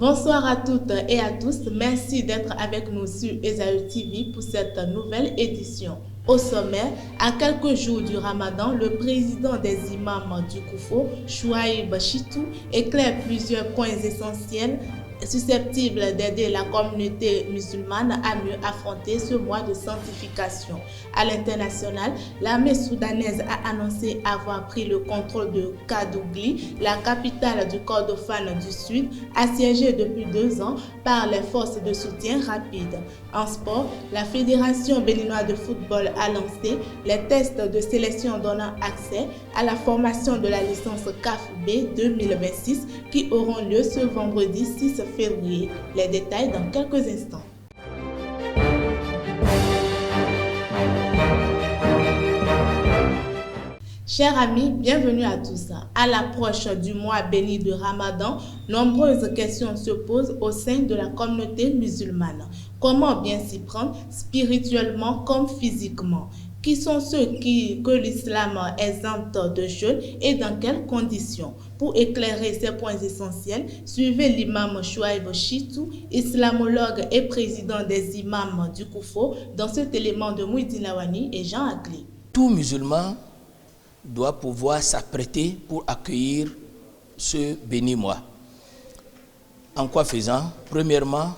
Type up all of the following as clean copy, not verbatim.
Bonsoir à toutes et à tous. Merci d'être avec nous sur Esaü TV pour cette nouvelle édition. Au sommaire, à quelques jours du Ramadan, le président des imams du Koufo, Chouaïb Chitou, éclaire plusieurs points essentiels susceptibles d'aider la communauté musulmane à mieux affronter ce mois de sanctification. À l'international, l'armée soudanaise a annoncé avoir pris le contrôle de Kadougli, la capitale du Kordofan du Sud, assiégée depuis 2 ans par les forces de soutien rapide. En sport, la Fédération béninoise de football a lancé les tests de sélection donnant accès à la formation de la licence CAF B 2026 qui auront lieu ce vendredi 6 février. Les détails dans quelques instants. Chers amis, bienvenue à tous. À l'approche du mois béni de Ramadan, nombreuses questions se posent au sein de la communauté musulmane. Comment bien s'y prendre spirituellement comme physiquement? Qui sont ceux que l'islam exempte de jeûne et dans quelles conditions? Pour éclairer ces points essentiels, suivez l'imam Chouaïb Chitou, islamologue et président des imams du Koufo, dans cet élément de Mouhidine Lawani et Jean Akli. Tout musulman doit pouvoir s'apprêter pour accueillir ce béni mois. En quoi faisant? Premièrement,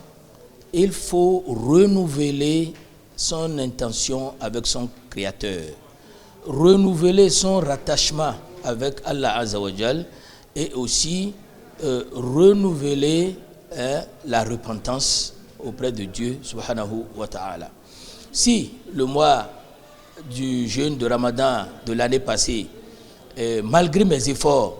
il faut renouveler son intention avec son Créateur, renouveler son rattachement avec Allah Azza wa Jal et aussi renouveler la repentance auprès de Dieu Subhanahu wa Ta'ala. Si le mois du jeûne de Ramadan de l'année passée, malgré mes efforts,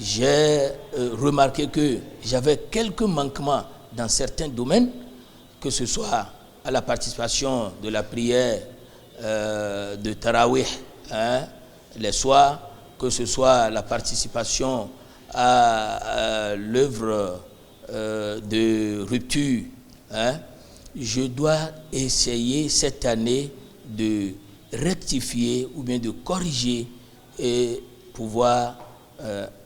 j'ai remarqué que j'avais quelques manquements dans certains domaines, que ce soit à la participation de la prière de Tarawih les soirs, que ce soit la participation à l'œuvre de rupture, je dois essayer cette année de rectifier ou bien de corriger et pouvoir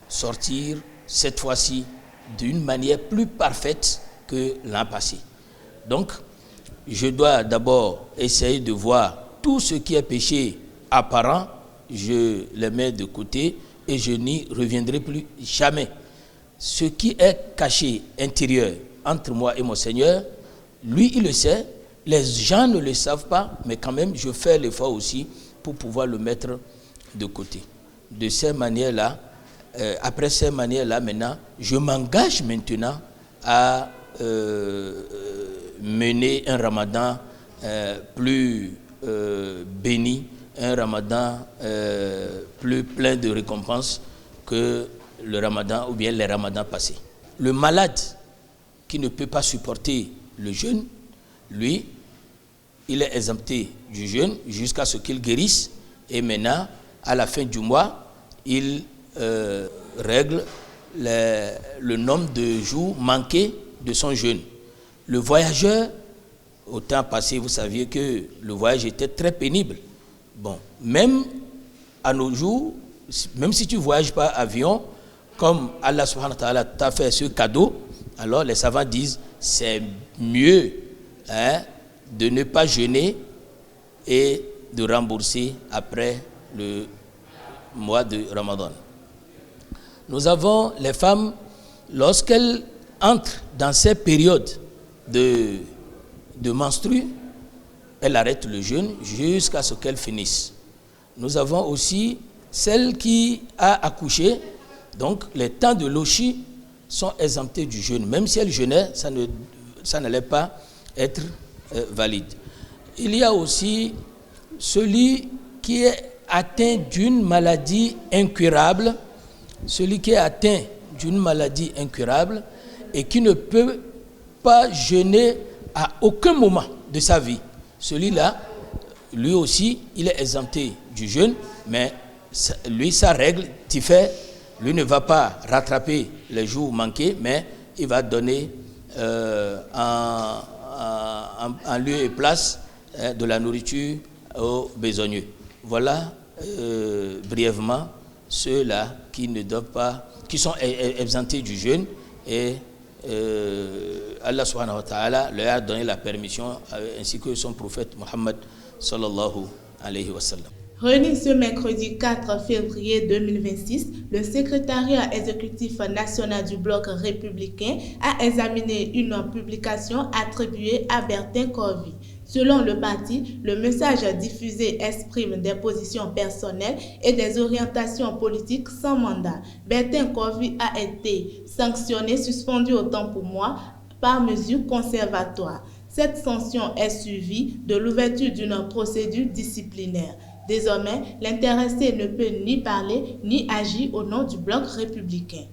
sortir cette fois-ci d'une manière plus parfaite que l'an passé. Donc, je dois d'abord essayer de voir tout ce qui est péché apparent, je le mets de côté et je n'y reviendrai plus jamais. Ce qui est caché intérieur entre moi et mon Seigneur, lui il le sait, les gens ne le savent pas, mais quand même je fais l'effort aussi pour pouvoir le mettre de côté. De ces manières-là, après ces manières-là maintenant, je m'engage maintenant à mener un ramadan plus béni, un ramadan plus plein de récompenses que le ramadan ou bien les ramadans passés. Le malade qui ne peut pas supporter le jeûne, lui, il est exempté du jeûne jusqu'à ce qu'il guérisse et maintenant, à la fin du mois, il règle le nombre de jours manqués de son jeûne. Le voyageur, au temps passé, vous saviez que le voyage était très pénible. Bon, même à nos jours, même si tu ne voyages pas avion, comme Allah subhanahu wa ta'ala t'a fait ce cadeau, alors les savants disent c'est mieux de ne pas jeûner et de rembourser après le mois de Ramadan. Nous avons les femmes, lorsqu'elles entrent dans ces périodes de menstrues, elles arrêtent le jeûne jusqu'à ce qu'elles finissent. Nous avons aussi celles qui a accouché, donc les temps de l'oshi sont exemptés du jeûne. Même si elles jeûnaient, ça n'allait pas être valide. Il y a aussi celui qui est atteint d'une maladie incurable, celui qui est atteint d'une maladie incurable et qui ne peut pas jeûner à aucun moment de sa vie. Celui-là, lui aussi, il est exempté du jeûne, mais lui, sa règle, lui ne va pas rattraper les jours manqués, mais il va donner en lieu et place de la nourriture aux besogneux. Voilà brièvement ceux-là qui ne doivent pas, qui sont exemptés du jeûne et Allah subhanahu wa ta'ala leur a donné la permission, ainsi que son prophète Mohammed sallallahu alayhi wa sallam. Réuni ce mercredi 4 février 2026, le secrétariat exécutif national du bloc républicain a examiné une publication attribuée à Bertin Corvi. Selon le parti, le message diffusé exprime des positions personnelles et des orientations politiques sans mandat. Bertin Corvi a été sanctionné, suspendu autant pour moi, par mesure conservatoire. Cette sanction est suivie de l'ouverture d'une procédure disciplinaire. Désormais, l'intéressé ne peut ni parler ni agir au nom du bloc républicain.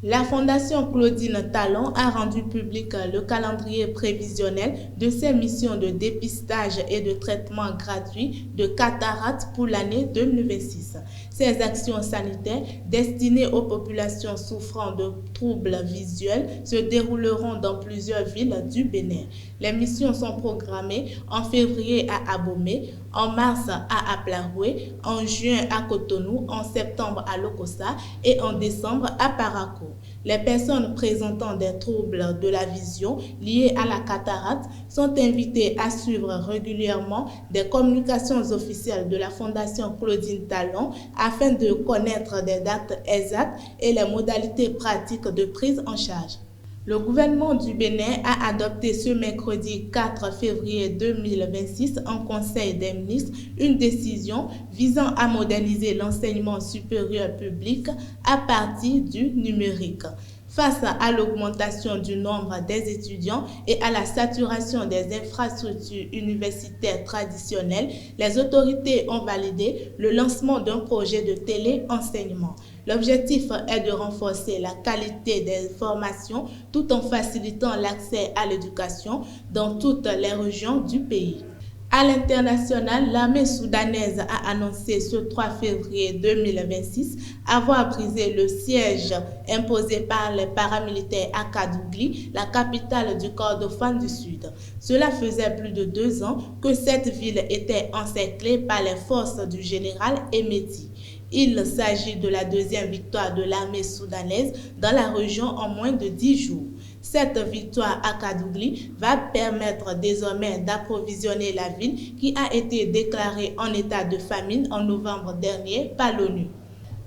La Fondation Claudine Talon a rendu public le calendrier prévisionnel de ses missions de dépistage et de traitement gratuit de cataracte pour l'année 2026. Ces actions sanitaires destinées aux populations souffrant de troubles visuels se dérouleront dans plusieurs villes du Bénin. Les missions sont programmées en février à Abomey, en mars à Aplaroué, en juin à Cotonou, en septembre à Lokossa et en décembre à Parakou. Les personnes présentant des troubles de la vision liés à la cataracte sont invitées à suivre régulièrement des communications officielles de la Fondation Claudine Talon afin de connaître des dates exactes et les modalités pratiques de prise en charge. Le gouvernement du Bénin a adopté ce mercredi 4 février 2026 en Conseil des ministres une décision visant à moderniser l'enseignement supérieur public à partir du numérique. Face à l'augmentation du nombre des étudiants et à la saturation des infrastructures universitaires traditionnelles, les autorités ont validé le lancement d'un projet de téléenseignement. L'objectif est de renforcer la qualité des formations tout en facilitant l'accès à l'éducation dans toutes les régions du pays. À l'international, l'armée soudanaise a annoncé ce 3 février 2026 avoir brisé le siège imposé par les paramilitaires à Kadougli, la capitale du Kordofan du Sud. Cela faisait plus de 2 ans que cette ville était encerclée par les forces du général Emeti. Il s'agit de la deuxième victoire de l'armée soudanaise dans la région en moins de 10 jours. Cette victoire à Kadougli va permettre désormais d'approvisionner la ville qui a été déclarée en état de famine en novembre dernier par l'ONU.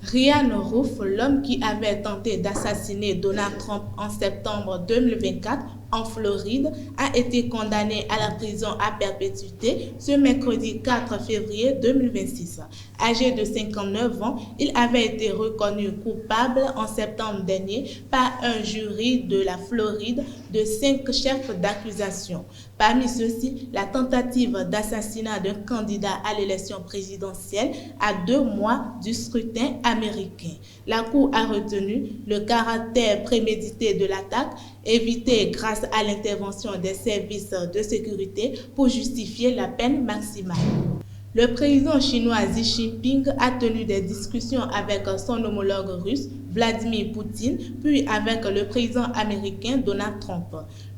Ryan Roof, l'homme qui avait tenté d'assassiner Donald Trump en septembre 2024 en Floride, a été condamné à la prison à perpétuité ce mercredi 4 février 2026. Âgé de 59 ans, il avait été reconnu coupable en septembre dernier par un jury de la Floride de 5 chefs d'accusation. Parmi ceux-ci, la tentative d'assassinat d'un candidat à l'élection présidentielle à 2 mois du scrutin américain. La Cour a retenu le caractère prémédité de l'attaque, évité grâce à l'intervention des services de sécurité pour justifier la peine maximale. Le président chinois Xi Jinping a tenu des discussions avec son homologue russe Vladimir Poutine, puis avec le président américain Donald Trump.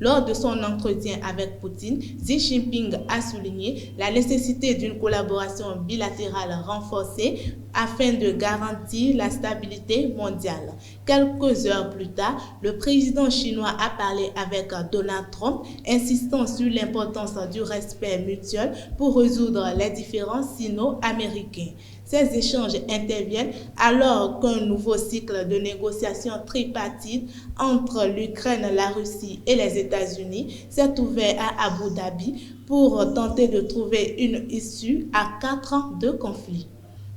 Lors de son entretien avec Poutine, Xi Jinping a souligné la nécessité d'une collaboration bilatérale renforcée afin de garantir la stabilité mondiale. Quelques heures plus tard, le président chinois a parlé avec Donald Trump, insistant sur l'importance du respect mutuel pour résoudre les différends sino-américains. Ces échanges interviennent alors qu'un nouveau cycle de négociations tripartites entre l'Ukraine, la Russie et les États-Unis s'est ouvert à Abu Dhabi pour tenter de trouver une issue à 4 ans de conflit.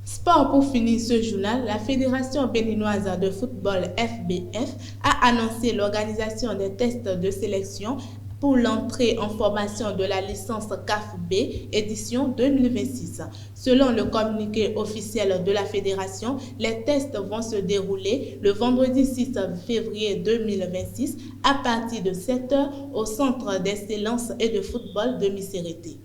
Sport pour finir ce journal, la Fédération béninoise de football FBF a annoncé l'organisation des tests de sélection pour l'entrée en formation de la licence CAF B édition 2026. Selon le communiqué officiel de la fédération, les tests vont se dérouler le vendredi 6 février 2026 à partir de 7 h au Centre d'excellence et de football de Missérété.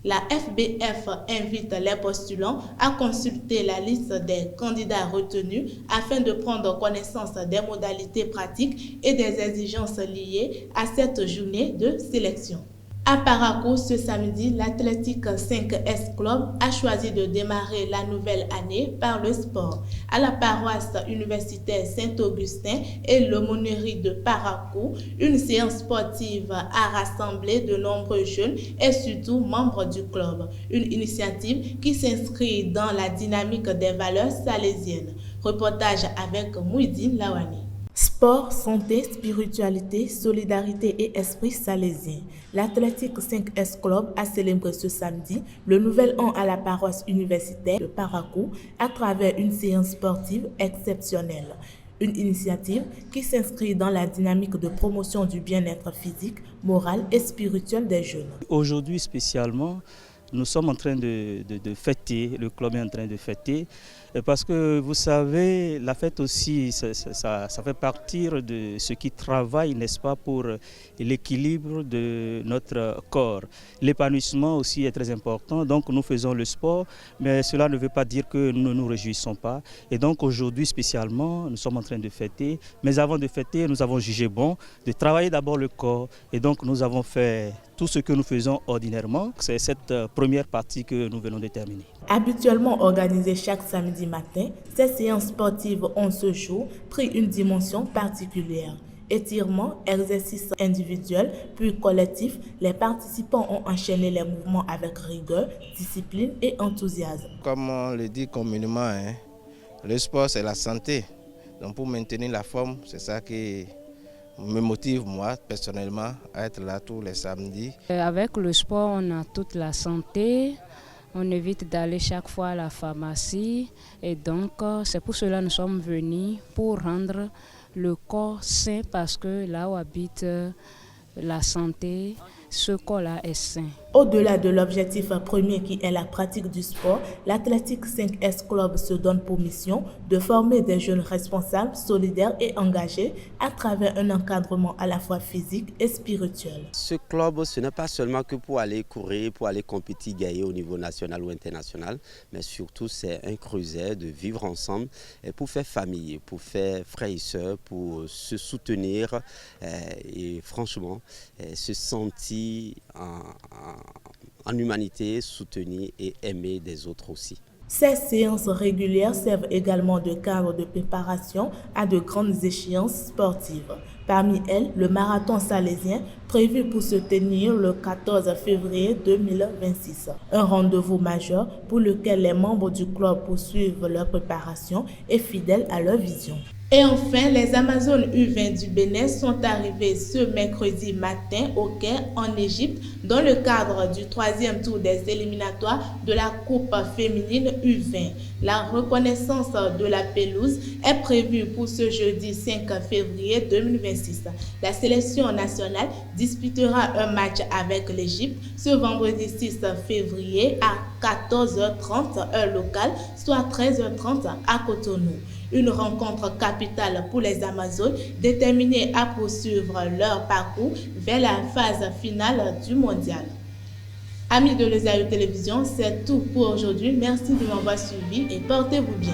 La FBF invite les postulants à consulter la liste des candidats retenus afin de prendre connaissance des modalités pratiques et des exigences liées à cette journée de sélection. À Parakou, ce samedi, l'Athletic 5S Club a choisi de démarrer la nouvelle année par le sport. À la paroisse universitaire Saint-Augustin et l'aumônerie de Parakou, une séance sportive a rassemblé de nombreux jeunes et surtout membres du club. Une initiative qui s'inscrit dans la dynamique des valeurs salésiennes. Reportage avec Mouidine Lawani. Sport, santé, spiritualité, solidarité et esprit salésien. L'Athletic 5S Club a célébré ce samedi le nouvel an à la paroisse universitaire de Parakou à travers une séance sportive exceptionnelle. Une initiative qui s'inscrit dans la dynamique de promotion du bien-être physique, moral et spirituel des jeunes. Aujourd'hui spécialement, nous sommes en train de fêter, le club est en train de fêter, parce que vous savez, la fête aussi, ça fait partie de ce qui travaille, n'est-ce pas, pour l'équilibre de notre corps. L'épanouissement aussi est très important, donc nous faisons le sport, mais cela ne veut pas dire que nous ne nous réjouissons pas. Et donc aujourd'hui spécialement, nous sommes en train de fêter, mais avant de fêter, nous avons jugé bon de travailler d'abord le corps, et donc nous avons fait tout ce que nous faisons ordinairement. C'est cette première partie que nous venons de terminer. Habituellement organisées chaque samedi matin, ces séances sportives ont ce jour pris une dimension particulière. Étirements, exercices individuels, puis collectifs, les participants ont enchaîné les mouvements avec rigueur, discipline et enthousiasme. Comme on le dit communément, le sport c'est la santé. Donc pour maintenir la forme, c'est ça qui me motive moi personnellement à être là tous les samedis. Avec le sport, on a toute la santé, on évite d'aller chaque fois à la pharmacie et donc c'est pour cela que nous sommes venus pour rendre le corps sain parce que là où habite la santé, ce corps-là est sain. Au-delà de l'objectif premier qui est la pratique du sport, l'Athletic 5S Club se donne pour mission de former des jeunes responsables, solidaires et engagés à travers un encadrement à la fois physique et spirituel. Ce club, ce n'est pas seulement que pour aller courir, pour aller compétir, gagner au niveau national ou international, mais surtout c'est un creuset de vivre ensemble et pour faire famille, pour faire frères et sœurs, pour se soutenir et franchement se sentir en humanité, soutenir et aimer des autres aussi. Ces séances régulières servent également de cadre de préparation à de grandes échéances sportives. Parmi elles, le marathon salésien prévu pour se tenir le 14 février 2026. Un rendez-vous majeur pour lequel les membres du club poursuivent leur préparation et fidèles à leur vision. Et enfin, les Amazones U20 du Bénin sont arrivées ce mercredi matin au Caire, en Égypte, dans le cadre du 3e tour des éliminatoires de la Coupe féminine U20. La reconnaissance de la pelouse est prévue pour ce jeudi 5 février 2026. La sélection nationale disputera un match avec l'Égypte ce vendredi 6 février à 14h30 heure locale, soit 13h30 à Cotonou. Une rencontre capitale pour les Amazones déterminées à poursuivre leur parcours vers la phase finale du mondial. Amis de l'Esaü Télévision, c'est tout pour aujourd'hui. Merci de m'avoir suivi et portez-vous bien.